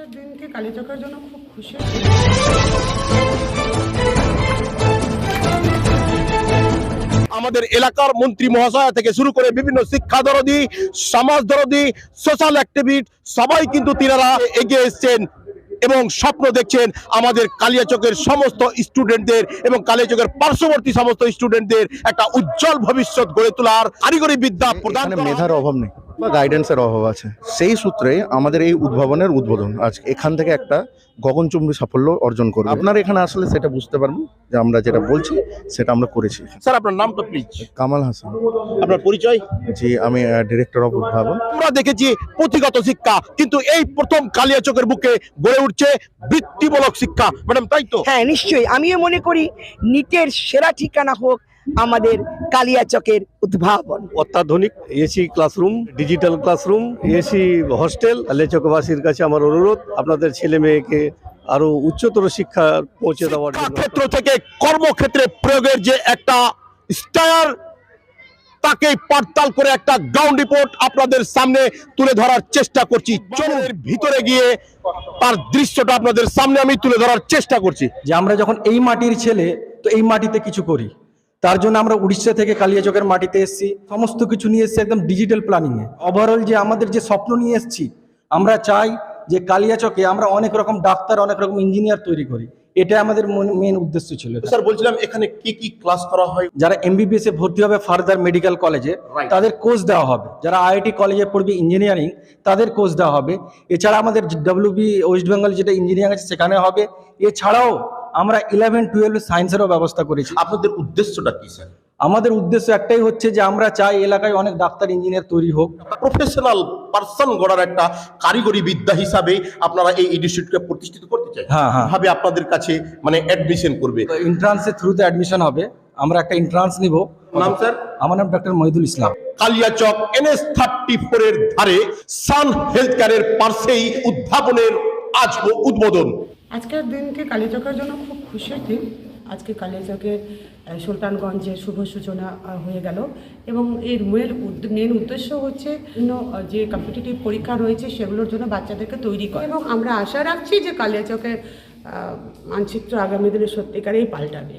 আজকের দিনটি কালিচকের জন্য খুব খুশি। আমাদের এলাকার মন্ত্রী মহাশয় থেকে শুরু করে বিভিন্ন শিক্ষা দরদি, সমাজ দরদি, সোশ্যাল অ্যাক্টিভিস্ট সবাই কিন্তু তিনারা এগিয়ে এসেছেন এবং স্বপ্ন দেখছেন আমাদের কালিয়াচকের সমস্ত স্টুডেন্টদের এবং কালিয়াচকের পার্শ্ববর্তী সমস্ত স্টুডেন্টদের একটা উজ্জ্বল ভবিষ্যৎ গড়ে তোলার কারিগরি বিদ্যা প্রদান। মেধার অভাব নেই বা গাইডেন্সের অভাব আছে, সেই সূত্রে আমাদের এই উদ্ভাবনের উদ্বোধন আজ এখান থেকে একটা গগনচুম্বী সাফল্য অর্জন করবে। আপনারা এখানে আসলে সেটা বুঝতে পারবেন যে আমরা যেটা বলছি সেটা আমরা করেছি। স্যার আপনার নামটা প্লিজ। কামাল হাসান। আপনার পরিচয়? জি, আমি ডিরেক্টর অফ উদ্ভাবন। আমরা দেখেছি পুঁথিগত শিক্ষা, কিন্তু এই প্রথম কালিয়াচকের বুকে গড়ে উঠছে বৃত্তিমূলক শিক্ষা। ম্যাডাম তাই তো? হ্যাঁ নিশ্চয়ই, আমিও মনে করি নিটের সেরা ঠিকানা হোক আমাদের কালিয়াচকের উদ্ভাবন। অত্যাধুনিক AC classroom, digital classroom, AC hostel. কালিয়াচকবাসীর কাছে আমার অনুরোধ আপনাদের ছেলে মেয়েকে আরো উচ্চতর শিক্ষা পৌঁছে দেওয়ার জন্য। ক্ষেত্র থেকে কর্মক্ষেত্রে প্রয়োগের যে একটা স্টায়ার, তাকে পাড়তাল করে একটা গ্রাউন্ড রিপোর্ট আপনাদের সামনে তুলে ধরার চেষ্টা করছি। চোরের ভিতরে গিয়ে তার দৃশ্যটা আপনাদের সামনে আমি তুলে ধরার চেষ্টা করছি। যে আমরা যখন এই মাটির ছেলে, তো এই মাটিতে কিছু করি, তার জন্য আমরা উড়িষ্যা থেকে কালিয়াচকের মাটিতে এসেছি। সমস্ত কিছু নিয়ে এসেছি একদম ডিজিটাল প্ল্যানিং এ। ওভারঅল যে আমাদের যে স্বপ্ন নিয়ে এসেছি, আমরা চাই যে কালিয়াচকে আমরা অনেক রকম ডাক্তার, অনেক রকম ইঞ্জিনিয়ার তৈরি করি। এটা আমাদের মেন উদ্দেশ্য ছিল। স্যার বলছিলাম এখানে কি কি ক্লাস করা হয়? যারা এমবিবিএস এ ভর্তি হবে ফার্দার মেডিকেল কলেজে, তাদের কোর্স দেওয়া হবে। যারা আইআইটি কলেজে পড়বে ইঞ্জিনিয়ারিং, তাদের কোর্স দেওয়া হবে। এছাড়া আমাদের ডব্লিউবি ওয়েস্ট বেঙ্গল যেটা ইঞ্জিনিয়ারিং আছে সেখানে হবে। এছাড়াও আমরা 11-12 সায়েন্সেরও ব্যবস্থা করেছি। আপনাদের উদ্দেশ্যটা কি স্যার? আমাদের উদ্দেশ্য একটাই হচ্ছে যে আমরা চাই এলাকায় অনেক ডাক্তার ইঞ্জিনিয়ার তৈরি হোক। প্রফেশনাল পারসন গড়ার একটা কারিগরি বিদ্যা হিসাবে আপনারা এই ইনস্টিটিউটকে প্রতিষ্ঠিত করতে চাই। হ্যাঁ। ভাবে আপনাদের কাছে মানে অ্যাডমিশন করবে। এন্ট্রান্সের থ্রুতে অ্যাডমিশন হবে। আমরা একটা এন্ট্রান্স নিব। নাম স্যার? আমার নাম ডক্টর মহিদুল ইসলাম। কালিয়াচক NH34 এর ধারে সান হেলথ কেয়ারের পাশেই উদ্ভাবনের আজ উদ্বোধন। আজকের দিনটি কালিচকের জন্য খুব খুশির দিন। আজকে কালিচকের সুলতানগঞ্জে শুভ সূচনা হয়ে গেল এবং এর মেন উদ্দেশ্য হচ্ছে যে কম্পিটিটিভ পরীক্ষা রয়েছে সেগুলোর জন্য বাচ্চাদেরকে তৈরি করা, এবং আমরা আশা রাখছি যে কালিয়াচকের মানচিত্র আগামী দিনে সত্যিকারেই পাল্টাবে।